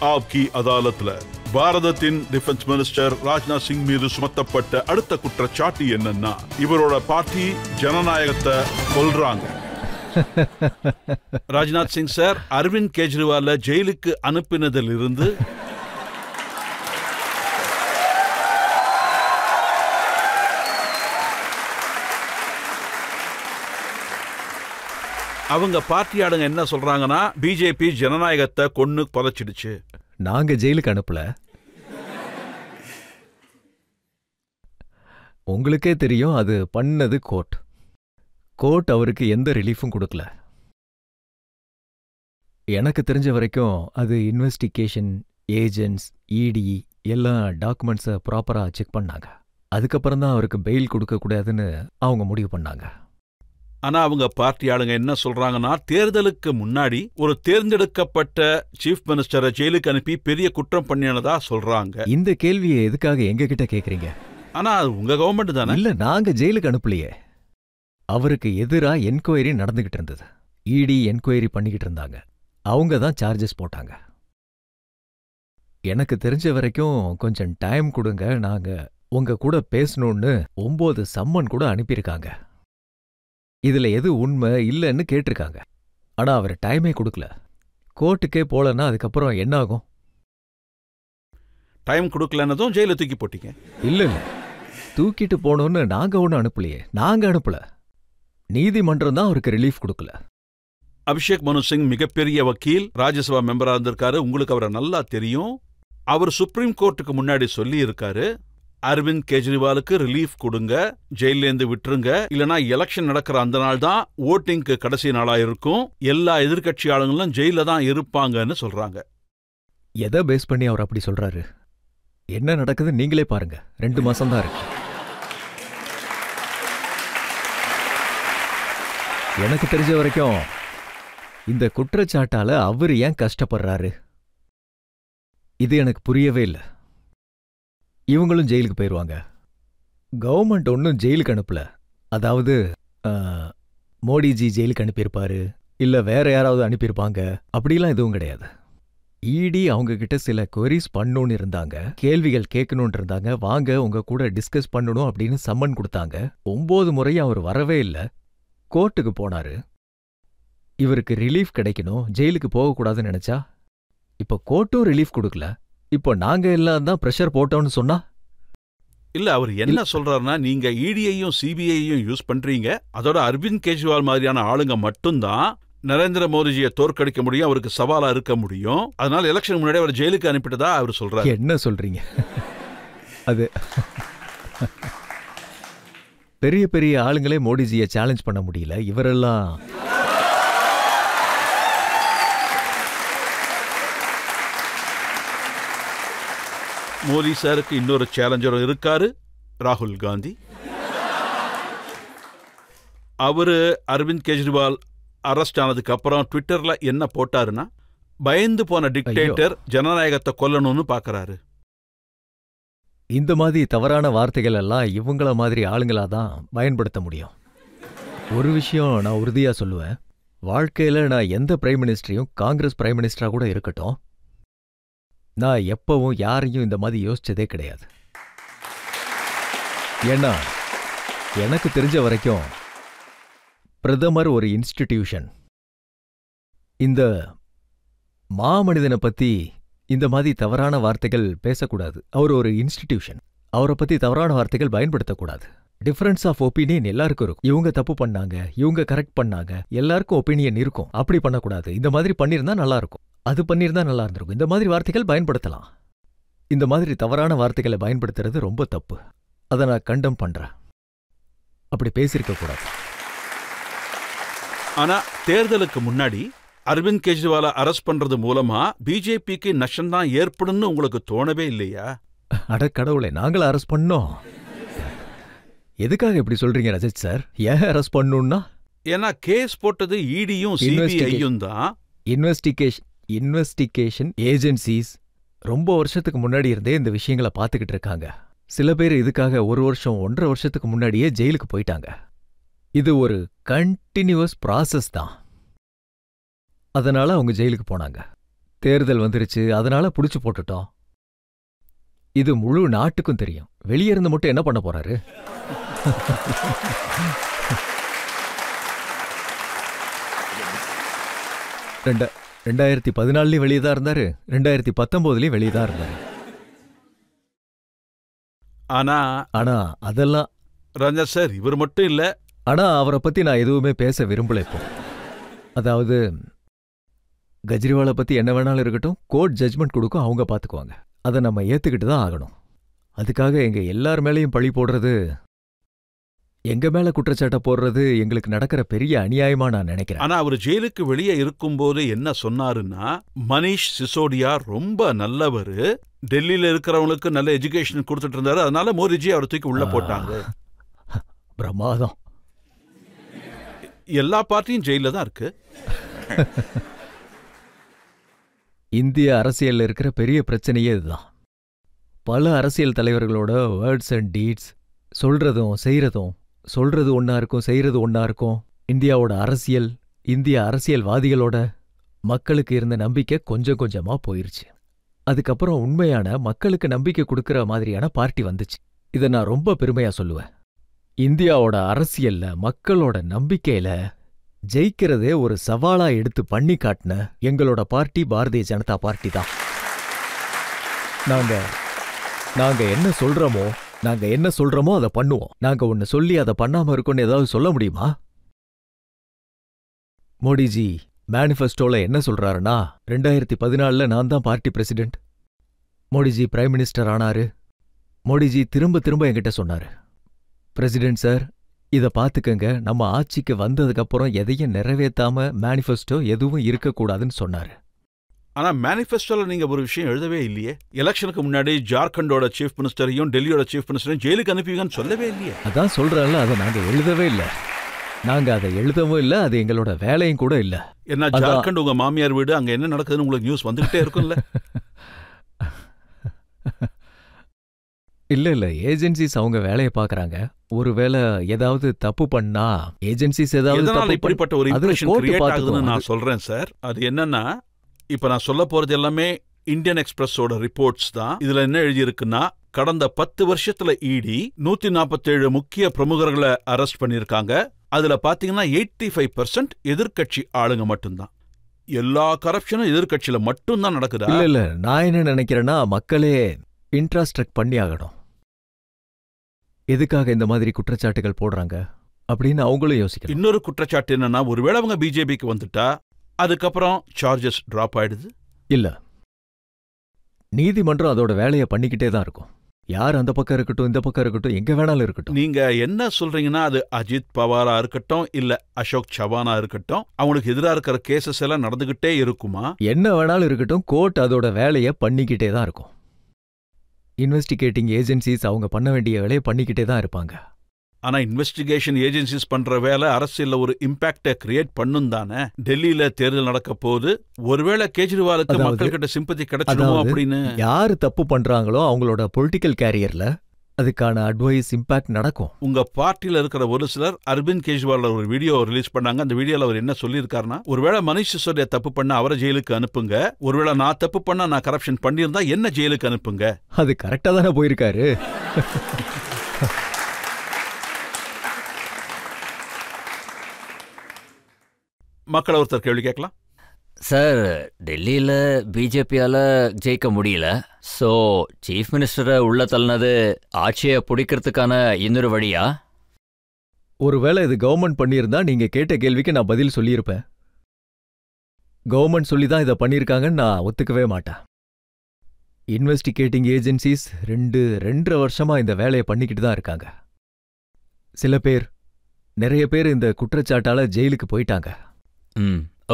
ஆப்கி அதாலத்ல பாரதத்தின் defence minister Rajnath Singh மீது சுமத்தப்பட்ட அடுத்த குற்றச்சாட்டு என்னன்னா இவரோட பார்ட்டி ஜனநாயகத்தை கொல்றாங்க. ராஜ்நாத் சிங் சார் அரவிந்த் கெஜ்ரிவால ஜெயிலுக்கு அனுப்பினதில் இருந்து அவங்க பார்ட்டியாடுங்க என்ன சொல்றாங்கன்னா பிஜேபி ஜனநாயகத்தை கொன்னு புதைச்சிடுச்சு. நாங்க ஜெயிலுக்கு அனுப்பல. உங்களுக்கே தெரியும் அது பண்ணது கோர்ட். கோர்ட் அவருக்கு எந்த ரிலீஃபும் கொடுக்கல. எனக்கு தெரிஞ்ச வரைக்கும் அது இன்வெஸ்டிகேஷன் ஏஜென்ட்ஸ் இடி எல்லா டாக்குமெண்ட்ஸை ப்ராப்பரா செக் பண்ணாங்க. அதுக்கப்புறம் தான் அவருக்கு பெயில் கொடுக்க கூடாதுன்னு அவங்க முடிவு பண்ணாங்க. ஆனா அவங்க பார்ட்டி ஆளுங்க என்ன சொல்றாங்கன்னா தேர்தலுக்கு முன்னாடி ஒரு தேர்ந்தெடுக்கப்பட்ட சீஃப் மினிஸ்டரை ஜெயிலுக்கு அனுப்பி பெரிய குற்றம் பண்ணினதா சொல்றாங்க. இந்த கேள்வியை எதுக்காக எங்க கிட்ட கேக்குறீங்க? ஆனா அது உங்க கவர்மெண்ட் தானே? இல்ல, நாங்க ஜெயிலுக்கு அனுப்பலையே. அவருக்கு எதிரா என்கொயரி நடந்துகிட்டு இருந்தது. இடி என்கொயரி பண்ணிக்கிட்டு இருந்தாங்க. அவங்க தான் சார்ஜஸ் போட்டாங்க. எனக்கு தெரிஞ்ச வரைக்கும் கொஞ்சம் டைம் கொடுங்க, நாங்க உங்க கூட பேசணும்னு 9 சம்மன் கூட அனுப்பியிருக்காங்க. இதுல எது உண்மை இல்லைன்னு கேட்டிருக்காங்க. ஆனா அவர் டைமே கொடுக்கல. கோர்ட்டுக்கே போலன்னா அதுக்கப்புறம் என்ன ஆகும்? டைம் கொடுக்கலன்னதும் ஜெயில தூக்கி போட்டீங்க? இல்ல இல்ல, தூக்கிட்டு போனோன்னு நாங்க ஒன்னும் அனுப்பலையே. நாங்க அனுப்பல, நீதிமன்றம் தான் அவருக்கு ரிலீஃப் கொடுக்கல. அபிஷேக் மனு சிங் மிகப்பெரிய வக்கீல், ராஜ்யசபா மெம்பரா இருந்திருக்காரு. உங்களுக்கு அவரை நல்லா தெரியும். அவர் சுப்ரீம் கோர்ட்டுக்கு முன்னாடி சொல்லி இருக்காரு, அரவிந்த் கெஜ்ரிவாலுக்கு ரிலீஃப் கொடுங்க, ஜெயிலேருந்து விட்டுருங்க, இல்லனா எலெக்ஷன் நடக்கிற அந்த நாள் தான் ஓட்டிங்க்கு கடைசி நாளா இருக்கும், எல்லா எதிர்கட்சி ஆளுங்களும் ஜெயில தான் இருப்பாங்கன்னு சொல்றாங்க. எதை பேஸ் பண்ணி அவர் அப்படி சொல்றாரு? என்ன நடக்குது நீங்களே பாருங்க. 2 மாசம் தான் இருக்கு. எனக்கு தெரிஞ்ச வரைக்கும் இந்த குற்றச்சாட்டால அவர் ஏன் கஷ்டப்படுறாரு? இது எனக்கு புரியவே இல்லை. இவங்களும் ஜெயிலுக்கு போயிடுவாங்க. கவர்மெண்ட் ஒன்றும் ஜெயிலுக்கு அனுப்பல. அதாவது மோடிஜி ஜெயிலுக்கு அனுப்பியிருப்பாரு, இல்ல வேற யாராவது அனுப்பியிருப்பாங்க, அப்படிலாம் எதுவும் கிடையாது. இடி அவங்க கிட்ட சில கொரிஸ் பண்ணணும்னு இருந்தாங்க, கேள்விகள் கேட்கணும்னு இருந்தாங்க, வாங்க உங்க கூட டிஸ்கஸ் பண்ணணும் அப்படின்னு சம்மன் கொடுத்தாங்க. 9 முறையும் அவர் வரவே இல்லை. கோர்ட்டுக்கு போனாரு. இவருக்கு ரிலீஃப் கிடைக்கணும், ஜெயிலுக்கு போகக்கூடாதுன்னு நினைச்சா இப்போ கோர்ட்டும் ரிலீஃப் கொடுக்கல. இப்போ நாங்க எல்லாம் தான் பிரஷர் போட்டோம்னு சொன்னா? இல்ல, அவர் என்ன சொல்றாருன்னா, நீங்க இடியையும் சிபிஐயும் யூஸ் பண்றீங்க, அதோட அரவிந்த் கெஜ்ரிவால் மாதிரியான ஆளுங்க மட்டும்தான் நரேந்திர மோடிஜியை தோற்கடிக்க முடியும், அவருக்கு சவாலா இருக்க முடியும். அதனால எலெக்ஷன் முன்னாடி அவர் ஜெயிலுக்கு அனுப்பிட்டதா அவர் சொல்றாரு. என்ன சொல்றீங்க? அது பெரிய பெரிய ஆளுங்களே மோடிஜியை சேலஞ்ச் பண்ண முடியல, இவரெல்லாம் மோடி சாருக்கு இன்னொரு சேலஞ்சரும் இருக்காரு, ராகுல் காந்தி. அவரு அரவிந்த் கெஜ்ரிவால் அரெஸ்ட் ஆனதுக்கு அப்புறம் ட்விட்டர்ல என்ன போட்டாருன்னா, பயந்து போன டிக்டேட்டர் ஜனநாயகத்தை கொல்லணும்னு பாக்குறாரு. இந்த மாதிரி தவறான வார்த்தைகள் எல்லாம் இவங்கள மாதிரி ஆளுங்களா தான் பயன்படுத்த முடியும். ஒரு விஷயம் நான் உறுதியா சொல்லுவேன், வாழ்க்கையில நான் எந்த பிரைம் மினிஸ்டரையும், காங்கிரஸ் பிரைம் மினிஸ்டரா கூட இருக்கட்டும், நான் எப்பவும் யாரையும் இந்த மாதிரி யோசிச்சதே கிடையாது. ஏன்னா எனக்கு தெரிஞ்ச வரைக்கும் பிரதமர் ஒரு இன்ஸ்டிடியூஷன். இந்த மாமனிதனை பத்தி இந்த மாதிரி தவறான வார்த்தைகள் பேசக்கூடாது. அவர் ஒரு இன்ஸ்டிடியூஷன். அவரை பத்தி தவறான வார்த்தைகள் பயன்படுத்தக்கூடாது. டிஃபரன்ஸ் ஆஃப் ஒப்பீனியன் எல்லாருக்கும் இருக்கும். இவங்க தப்பு பண்ணாங்க, இவங்க கரெக்ட் பண்ணாங்க, எல்லாருக்கும் ஒப்பீனியன் இருக்கும். அப்படி பண்ணக்கூடாது. இந்த மாதிரி பண்ணியிருந்தா நல்லா இருக்கும், அது பண்ணியிருந்தா நல்லா இருந்திருக்கும், இந்த மாதிரி வார்த்தைகள் பயன்படுத்தலாம். இந்த மாதிரி தவறான வார்த்தைகளை பயன்படுத்துறது ரொம்ப தப்பு. அதை நான் கண்டம் பண்றேன். அப்படி பேசியிருக்க கூடாது. ஆனா தேர்தலுக்கு முன்னாடி அரவிந்த் கெஜ்ரிவாலை அரெஸ்ட் பண்றது மூலமா பிஜேபிக்கு நஷ்டம்தான் ஏற்படும் உங்களுக்கு தோணவே இல்லையா? அட கடவுளே, நாங்கள அரெஸ்ட் பண்ணோம். எதுக்காக இப்படி சொல்றீங்க ரஜத் சார்? ஏன் அரெஸ்ட் பண்ணணும்னா? ஏன்னா கேஸ் போட்டது இடியும் சிபிஐயும் தான். இன்வெஸ்டிகேஷன் ஏஜென்சிஸ் ரொம்ப வருஷத்துக்கு முன்னாடி இருந்தே இந்த விஷயங்களை பார்த்துக்கிட்டு இருக்காங்க. சில பேர் இதுக்காக 1 வருஷம் 1.5 வருஷத்துக்கு முன்னாடியே ஜெயிலுக்கு போயிட்டாங்க. இது ஒரு கண்டினியூவஸ் ப்ராசஸ் தான். அதனால அவங்க ஜெயிலுக்கு போனாங்க. தேர்தல் வந்துருச்சு, அதனால புடிச்சு போட்டுட்டோம். இது முழு நாட்டுக்கும் தெரியும். வெளியே இருந்து மட்டும் என்ன பண்ண போறாரு? 2014லயும் வெளியே தான் இருந்தாரு, 2019லயும் வெளியே தான் இருந்தாரு. ஆனா அதெல்லாம் ராஜா சார், இவர் மட்டும் இல்ல. ஆனா அவரை பத்தி நான் எதுவுமே பேச விரும்பல இப்போ. அதாவது கெஜ்ரிவாலை பத்தி என்ன வேணாலும் இருக்கட்டும், கோர்ட் ஜட்ஜ்மெண்ட் கொடுக்கும், அவங்க பாத்துக்குவாங்க. அதை நம்ம ஏத்துக்கிட்டு தான் ஆகணும். அதுக்காக எங்க எல்லார் மேலேயும் பழி போடுறது, எங்க மேல குற்றச்சாட்டை போடுறது எங்களுக்கு நடக்கிற பெரிய அநியாயமா நான் நினைக்கிறேன். ஆனா அவர் ஜெயிலுக்கு வெளியே இருக்கும்போது என்ன சொன்னாருன்னா, மனிஷ் சிசோடியா ரொம்ப நல்லவரு, டெல்லியில இருக்கிறவங்களுக்கு நல்ல எஜுகேஷன் கொடுத்துட்டு இருந்தாரு, அதனால மோடிஜி அவரை தூக்கி உள்ள போட்டாங்க. பிரமாதம். எல்லா பார்ட்டியும் ஜெயில தான் இருக்கு. இந்திய அரசியல்ல இருக்கிற பெரிய பிரச்சனையே இதுதான். பல அரசியல் தலைவர்களோட வேர்ட்ஸ் அண்ட் டீட்ஸ், சொல்றதும் செய்யறதும், சொல்றது ஒன்னா இருக்கும், செய்யறது ஒன்னா இருக்கும். இந்தியாவோட அரசியல், இந்திய அரசியல்வாதிகளோட மக்களுக்கு இருந்த நம்பிக்கை கொஞ்சம் கொஞ்சமா போயிருச்சு. அதுக்கப்புறம் உண்மையான மக்களுக்கு நம்பிக்கை கொடுக்கற மாதிரியான பார்ட்டி வந்துச்சு. இதை நான் ரொம்ப பெருமையா சொல்லுவேன். இந்தியாவோட அரசியல்ல மக்களோட நம்பிக்கையில ஜெயிக்கிறதே ஒரு சவாலா எடுத்து பண்ணி காட்டின எங்களோட பார்ட்டி பாரதிய ஜனதா பார்ட்டி தான். நாங்க என்ன சொல்றோமோ அதை பண்ணுவோம். நாங்க ஒன்னு சொல்லி அதை பண்ணாம இருக்கோன்னு ஏதாவது சொல்ல முடியுமா? மோடிஜி மேனிஃபெஸ்டோல என்ன சொல்றாருன்னா, 2014ல நான் தான் party president, Modiji prime minister ஆனாரு. மோடிஜி திரும்ப திரும்ப என்கிட்ட சொன்னாரு, பிரசிடென்ட் சார், இதை பார்த்துக்கங்க, நம்ம ஆட்சிக்கு வந்ததுக்கப்புறம் எதையும் நிறைவேற்றாம மேனிஃபெஸ்டோ எதுவும் இருக்கக்கூடாதுன்னு சொன்னாரு. ஆனா மேனிஃபெஸ்டோல நீங்க ஒரு விஷயம் எழுதவே இல்லையே. எலெக்ஷனுக்கு முன்னாடி ஜார்க்கண்டோட சீஃப் மினிஸ்டரையும் டெல்லியோட சீஃப் மினிஸ்டரையும் ஜெயிலுக்கு அனுப்புவீங்கன்னு சொல்லவே இல்லையே. அதான் சொல்றேன்ல, அதை நாங்க எழுதவே இல்லை. நாங்க அதை எழுதவும் இல்லை, அது எங்களோட வேலையும் கூட இல்லை. என்ன ஜார்க்கண்ட் உங்க மாமியார் வீடு, அங்க என்ன நடக்குதுன்னு உங்களுக்கு நியூஸ் வந்துகிட்டே இருக்கும்ல. இல்ல ஏஜென்சிஸ் அவங்க வேலையை பாக்குறாங்க. ஒருவேளை ஏதாவது தப்பு பண்ணா ஏஜென்சிஸ் ஏதாவது இப்படிப்பட்ட ஒரு இம்ப்ரெஷன் கிரியேட் ஆகுதுன்னு நான் சொல்றேன் சார். அது என்னன்னா, இப்ப நான் சொல்ல போறது எல்லாமே இந்தியன் எக்ஸ்பிரஸோட ரிப்போர்ட்ஸ் தான். இதுல என்ன எழுதியிருக்குன்னா, கடந்த 10 வருஷத்துல இடி 147 முக்கிய பிரமுகர்களை அரெஸ்ட் பண்ணிருக்காங்க. அதுல பாத்தீங்கன்னா 85% எதிர்கட்சி ஆளுங்க மட்டும்தான். எல்லா கரப்ஷனும் எதிர்கட்சியில மட்டும்தான் நடக்குதா? இல்ல நான் என்ன நினைக்கிறேன்னா, மக்களே இன்ட்ராஸ்ட்ரக்ட் பண்ணி ஆகணும். எதுக்காக இந்த மாதிரி குற்றச்சாட்டுகள் போடுறாங்க அப்படின்னு அவங்களும் யோசிக்கணும். இன்னொரு குற்றச்சாட்டு என்னன்னா, ஒருவேளை அவங்க பிஜேபிக்கு வந்துட்டா அதுக்கப்புறம் சார்ஜஸ் டிராப் ஆயிடுது. இல்ல, நீதிமன்றம் அதோட வேலையை பண்ணிக்கிட்டே தான் இருக்கும். யார் அந்த பக்கம் இருக்கட்டும், இந்த பக்கம் இருக்கட்டும், எங்க வேணாலும் இருக்கட்டும். நீங்க என்ன சொல்றீங்கன்னா, அது அஜித் பவாரா இருக்கட்டும், இல்ல அசோக் சவானா இருக்கட்டும், அவங்களுக்கு எதிராக இருக்கிற கேசஸ் எல்லாம் நடந்துகிட்டே இருக்குமா? என்ன வேணாலும் இருக்கட்டும், கோர்ட் அதோட வேலையை பண்ணிக்கிட்டே தான் இருக்கும். இன்வெஸ்டிகேட்டிங் ஏஜென்சிஸ் அவங்க பண்ண வேண்டிய வேலையை பண்ணிக்கிட்டே தான் இருப்பாங்க. ஆனா இன்வெஸ்டிகேஷன் ஏஜென்சிஸ் பண்ற வேலை அரசியல்ல ஒரு இம்பாக்ட கிரியேட் பண்ணும் தானே. டெல்லியில தேர்தல் நடக்க போது, ஒருவேளை கேஜ்ரிவாலுக்கு மக்கள் கிட்ட சிம்பத்தி கிடைச்சிடுமோ அப்படின்னு. யாரு தப்பு பண்றாங்களோ அவங்களோட பொலிட்டிக்கல் கேரியர்ல அதுக்கான அட்வைஸ் இம்பாக்ட் நடக்கும். உங்க பார்ட்டியில இருக்கிற ஒரு சிலர் அரவிந்த் கெஜ்ரிவால் ஒரு வீடியோ ரிலீஸ் பண்ணாங்க. அந்த வீடியோல அவர் என்ன சொல்லியிருக்காருன்னா, ஒருவேளை மனிஷ் சிசோடியா தப்பு பண்ண அவரை ஜெயிலுக்கு அனுப்புங்க, ஒருவேளை நான் தப்பு பண்ணா, நான் கரப்ஷன் பண்ணியிருந்தா என்ன ஜெயிலுக்கு அனுப்புங்க. அது கரெக்டா தானே போயிருக்காரு. மக்கள் ஒருத்தர் கேள்வி கேட்கலாம். சார், டெல்லியில் பிஜேபியால் ஜெயிக்க முடியல. ஸோ சீஃப் மினிஸ்டரை உள்ள தள்ளினது ஆட்சியை பிடிக்கிறதுக்கான இன்னொரு வழியா? ஒருவேளை இது கவர்மெண்ட் பண்ணியிருந்தா நீங்க கேட்ட கேள்விக்கு நான் பதில் சொல்லியிருப்பேன். கவர்மெண்ட் சொல்லி தான் இதை பண்ணியிருக்காங்கன்னு நான் ஒத்துக்கவே மாட்டேன். இன்வெஸ்டிகேட்டிங் ஏஜென்சிஸ் 2.5 வருஷமா இந்த வேலையை பண்ணிக்கிட்டு தான் இருக்காங்க. நிறைய பேர் இந்த குற்றச்சாட்டால ஜெயிலுக்கு போயிட்டாங்க.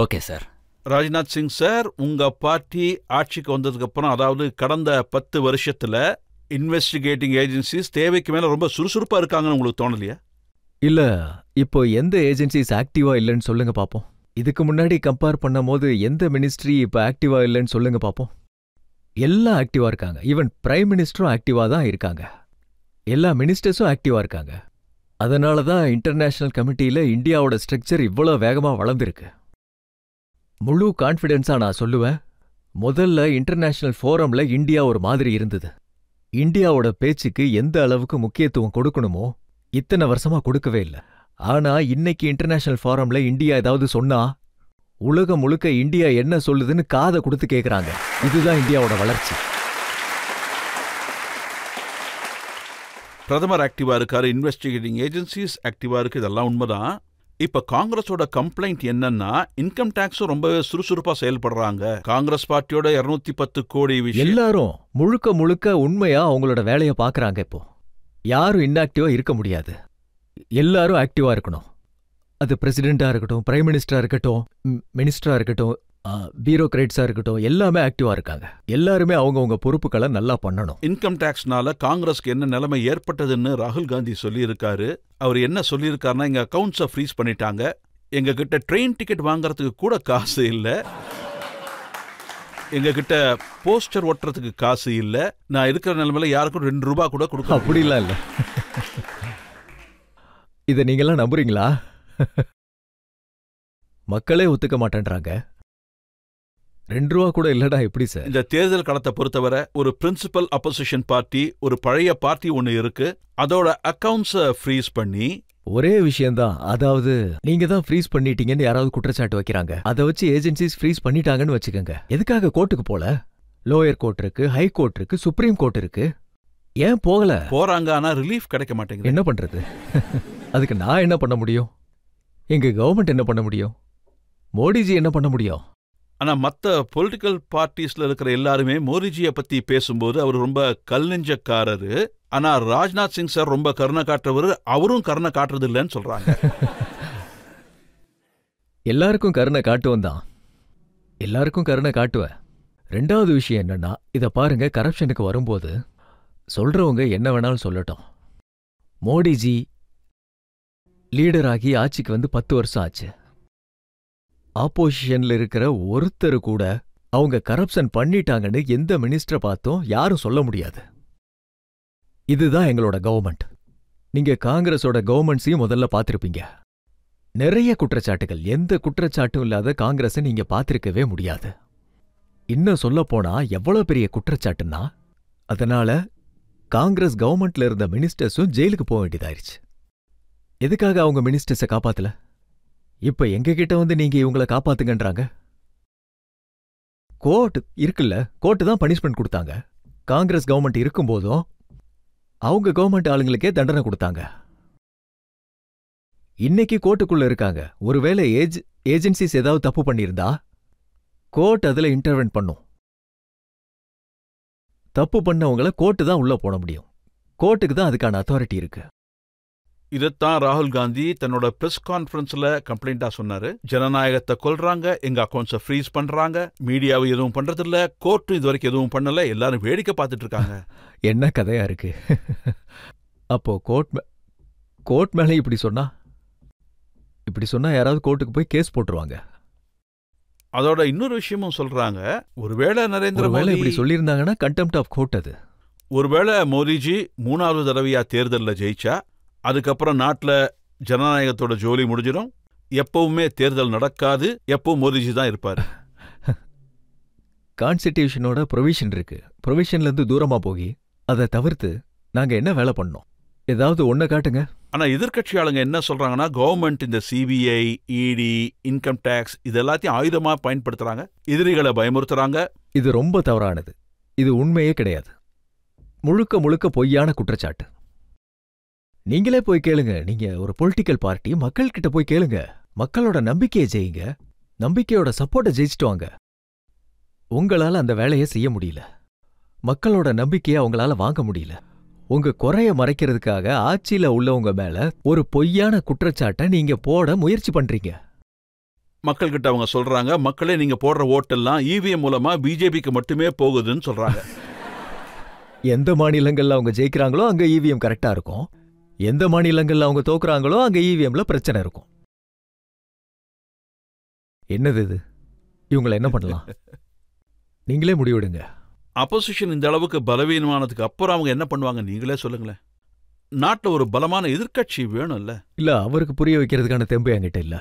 Okay sir. Rajnath Singh sir, உங்க பார்ட்டி ஆட்சிக்கு வந்ததுக்கு அப்புறம், அதாவது கடந்த 10 வருஷத்துல இன்வெஸ்டிகேட்டிங் ஏஜென்சிஸ் தேவைக்கு மேல ரொம்ப சுறுசுறுப்பா இருக்காங்கன்னு உங்களுக்கு தோணலையா? இல்ல, இப்போ எந்த ஏஜென்சிஸ் ஆக்டிவா இல்லைன்னு சொல்லுங்க பாப்போம். இதுக்கு முன்னாடி கம்பேர் பண்ணும் போது எந்த மினிஸ்ட்ரி இப்ப ஆக்டிவா இல்லைன்னு சொல்லுங்க பாப்போம். எல்லாம் ஆக்டிவா இருக்காங்க. ஈவன் பிரைம் மினிஸ்டரும் ஆக்டிவா தான் இருக்காங்க. எல்லா மினிஸ்டர்ஸும் ஆக்டிவா இருக்காங்க. அதனால தான் இன்டர்நேஷனல் கமிட்டியில இந்தியாவோட ஸ்ட்ரக்சர் இவ்வளோ வேகமா வளர்ந்துருக்கு. முழு கான்ஃபிடென்ஸா நான் சொல்லுவேன், முதல்ல இன்டர்நேஷனல் ஃபோரம்ல இந்தியா ஒரு மாதிரி இருந்தது. இந்தியாவோட பேச்சுக்கு எந்த அளவுக்கு முக்கியத்துவம் கொடுக்கணுமோ இத்தனை வருஷமா கொடுக்கவே இல்லை. ஆனா இன்னைக்கு இன்டர்நேஷனல் ஃபாரம்ல இந்தியா ஏதாவது சொன்னா உலகம் முழுக்க இந்தியா என்ன சொல்லுதுன்னு காதை கொடுத்து கேட்கறாங்க. இதுதான் இந்தியாவோட வளர்ச்சி. பிரதமர் ஆக்டிவா இருக்காரு, இன்வெஸ்டிகேட்டிங் ஏஜென்சிஸ் ஆக்டிவா இருக்கு, இதெல்லாம் உண்மைதான். இப்ப காங்கிரஸோட கம்ப்ளைண்ட் என்னன்னா இன்கம் டாக்ஸும் ரொம்பவே சுறுசுறுப்பா செயல்படுறாங்க. காங்கிரஸ் பார்ட்டியோட 210 கோடி விஷயம் எல்லாரும் முழுக்க முழுக்க உண்மையா அவங்களோட வேலையை பாக்குறாங்க. இப்போ யாரும் இன்ஆக்டிவா இருக்க முடியாது. எல்லாரும் ஆக்டிவா இருக்கணும். அது பிரசிடென்டா இருக்கட்டும், பிரைம் மினிஸ்டரா இருக்கட்டும், மினிஸ்டரா இருக்கட்டும், பியூரோக்ரேட்ஸா இருக்கட்டும், எல்லாமே ஆக்டிவா இருக்காங்க. எல்லாருமே அவங்கவுங்க பொறுப்புகளை நல்லா பண்ணணும். இன்கம் டாக்ஸ்னால காங்கிரஸ்க்கு என்ன நிலைமை ஏற்பட்டதுன்னு ராகுல் காந்தி சொல்லியிருக்காரு. அவர் என்ன சொல்லியிருக்காருன்னா, எங்க அக்கவுண்ட்ஸை ஃப்ரீஸ் பண்ணிட்டாங்க, எங்க கிட்ட ட்ரெயின் டிக்கெட் வாங்குறதுக்கு கூட காசு இல்ல, எங்க கிட்ட போஸ்டர் ஒட்டுறதுக்கு காசு இல்ல, நான் இருக்கிற நிலைமையில யாருக்கும் 2 ரூபாய் கூட கொடுக்க. அப்படிலாம் இல்ல. இதை நீங்கெல்லாம் நம்புறீங்களா? மக்களே ஒத்துக்க மாட்டேன்றாங்க. 2 ரூபா கூட இல்லடா, எப்படி சார்? இந்த தேர்தல் களத்தை பொறுத்தவரை ஒரு பிரின்சிபல் அப்போசிஷன் பார்ட்டி, ஒரு பழைய பார்ட்டி ஒன்னு இருக்கு, அதோட அக்கவுண்ட்ஸை ஃப்ரீஸ் பண்ணி ஒரே விஷயம்தான். அதாவது நீங்க தான் ஃப்ரீஸ் பண்ணிட்டீங்கன்னு யாராவது குற்றச்சாட்டு வைக்கிறாங்க. அதை வச்சு ஏஜென்சிஸ் ஃப்ரீஸ் பண்ணிட்டாங்கன்னு வச்சுக்கோங்க. எதுக்காக கோர்ட்டுக்கு போல? லோயர் கோர்ட் இருக்கு, ஹை கோர்ட் இருக்கு, சுப்ரீம் கோர்ட் இருக்கு. ஏன் போகல? போறாங்க, ஆனா ரிலீஃப் கிடைக்க மாட்டேங்குது. என்ன பண்றது? அதுக்கு நான் என்ன பண்ண முடியும்? எங்க கவர்மெண்ட் என்ன பண்ண முடியும்? மோடிஜி என்ன பண்ண முடியும்? ஆனா மத்த பொலிட்டிக்கல் பார்ட்டிஸ்ல இருக்கிற எல்லாருமே மோடிஜியை பத்தி பேசும்போது அவர் ரொம்ப கல் நெஞ்சக்காரரு, ஆனா ராஜ்நாத் சிங் சார் ரொம்ப கருணை காட்டுறவர், அவரும் கருணை காட்டுறது இல்லைன்னு சொல்றாங்க. எல்லாருக்கும் கருணை காட்டுவன் தான், எல்லாருக்கும் கருணை காட்டுவேன். 2வது விஷயம் என்னன்னா, இத பாருங்க, கரப்ஷனுக்கு வரும்போது சொல்றவங்க என்ன வேணாலும் சொல்லட்டும். மோடிஜி லீடர் ஆகி ஆட்சிக்கு வந்து 10 வருஷம் ஆச்சு. ஆப்போசிஷன்ல இருக்கிற ஒருத்தர் கூட அவங்க கரப்ஷன் பண்ணிட்டாங்கன்னு எந்த மினிஸ்டரை பார்த்தும் யாரும் சொல்ல முடியாது. இதுதான் எங்களோட கவர்மெண்ட். நீங்க காங்கிரஸோட கவர்மெண்ட்ஸையும் முதல்ல பார்த்திருப்பீங்க. நிறைய குற்றச்சாட்டுகள், எந்த குற்றச்சாட்டும் இல்லாத காங்கிரஸை நீங்க பார்த்திருக்கவே முடியாது. இன்னும் சொல்ல போனா எவ்வளவு பெரிய குற்றச்சாட்டுன்னா, அதனால காங்கிரஸ் கவர்மெண்ட்ல இருந்த மினிஸ்டர்ஸும் ஜெயிலுக்கு போக வேண்டியதாயிருச்சு. எதுக்காக அவங்க மினிஸ்டர்ஸை காப்பாத்தல? இப்ப எங்க கிட்ட வந்து நீங்க இவங்களை காப்பாத்துங்கன்றாங்க. கோர்ட் இருக்குல்ல, கோர்ட்டு தான் பனிஷ்மெண்ட் கொடுத்தாங்க. காங்கிரஸ் கவர்மெண்ட் இருக்கும்போதும் அவங்க கவர்மெண்ட் ஆளுங்களுக்கே தண்டனை கொடுத்தாங்க. இன்னைக்கு கோர்ட்டுக்குள்ள இருக்காங்க. ஒருவேளை ஏஜென்சிஸ் ஏதாவது தப்பு பண்ணியிருந்தா கோர்ட் அதுல இன்டர்வென்ட் பண்ணும். தப்பு பண்ணவங்கள கோர்ட்டு தான் உள்ள போட முடியும். கோர்ட்டுக்கு தான் அதுக்கான அத்தாரிட்டி இருக்கு. இதைத்தான் ராகுல் காந்தி தன்னோட பிரஸ் கான்ஃபரன்ஸ்ல கம்ப்ளைண்டா சொன்னாரு. ஜனநாயகத்தை கொல்றாங்க, எங்க அக்கவுண்ட்ஸை ஃப்ரீஸ் பண்றாங்க, மீடியாவை எதுவும் பண்றதில்ல, கோர்ட்டும் இது வரைக்கும் எதுவும் பண்ணல, எல்லாரும் வேடிக்கை பார்த்துட்டு இருக்காங்க. என்ன கதையா இருக்கு? அப்போ கோர்ட் மேலே இப்படி சொன்னா யாராவது கோர்ட்டுக்கு போய் கேஸ் போட்டுருவாங்க. அதோட இன்னொரு விஷயமும் சொல்றாங்க, ஒருவேளை நரேந்திர மோடி இப்படி சொல்லியிருந்தாங்கன்னா கண்டெம்ப்ட் ஆஃப் கோர்ட் அது. ஒருவேளை மோடிஜி 3வது தடவையா தேர்தலில் ஜெயிச்சா அதுக்கப்புறம் நாட்டில் ஜனநாயகத்தோட ஜோலி முடிஞ்சிடும், எப்பவுமே தேர்தல் நடக்காது, எப்பவும் மோடிஜி தான் இருப்பாரு. கான்ஸ்டிடியூஷனோட ப்ரொவிஷன் இருக்கு. ப்ரொவிஷன்ல இருந்து தூரமா போகி அதை தவிர்த்து நாங்க என்ன வேலை பண்ணோம்? ஏதாவது ஒன்ன காட்டுங்க. ஆனா எதிர்க்கட்சி ஆளுங்க என்ன சொல்றாங்கன்னா, கவர்மெண்ட் இந்த சிபிஐ, இடி, இன்கம் டாக்ஸ் இது எல்லாத்தையும் ஆயுதமா பயன்படுத்துறாங்க, எதிரிகளை பயமுறுத்துறாங்க. இது ரொம்ப தவறானது. இது உண்மையே கிடையாது. முழுக்க முழுக்க பொய்யான குற்றச்சாட்டு. நீங்களே போய் கேளுங்க. நீங்க ஒரு பொலிட்டிக்கல் பார்ட்டி, மக்கள் கிட்ட போய் கேளுங்க. மக்களோட நம்பிக்கையை ஜெயிங்க, நம்பிக்கையோட சப்போர்ட்டை ஜெயிச்சுட்டு வாங்க. உங்களால அந்த வேலையை செய்ய முடியல. மக்களோட நம்பிக்கையை அவங்களால வாங்க முடியல. உங்க குறைய மறைக்கிறதுக்காக ஆட்சியில உள்ளவங்க மேல ஒரு பொய்யான குற்றச்சாட்டை நீங்க போட முயற்சி பண்றீங்க. மக்கள் கிட்ட அவங்க சொல்றாங்க, மக்களே நீங்க போடுற ஓட்டெல்லாம் இவிஎம் மூலமா பிஜேபிக்கு மட்டுமே போகுதுன்னு சொல்றாங்க. எந்த மாநிலங்கள்ல அவங்க ஜெயிக்கிறாங்களோ அங்க இவிஎம் கரெக்டா இருக்கும். எந்த மாநிலங்கள்ல அவங்க தோக்குறாங்களோ அங்க இவிஎம்ல பிரச்சனை இருக்கும். என்னது இது? இவங்களை என்ன பண்ணலாம்? நீங்களே முடிவெடுங்க. அப்போசிஷன் இந்த அளவுக்கு பலவீனமானதுக்கு அப்புறம் அவங்க என்ன பண்ணுவாங்க நீங்களே சொல்லுங்களேன். நாட்டில் ஒரு பலமான எதிர்க்கட்சி வேணும்ல. இல்ல, அவருக்கு புரிய வைக்கிறதுக்கான தெம்பு என்கிட்ட இல்ல.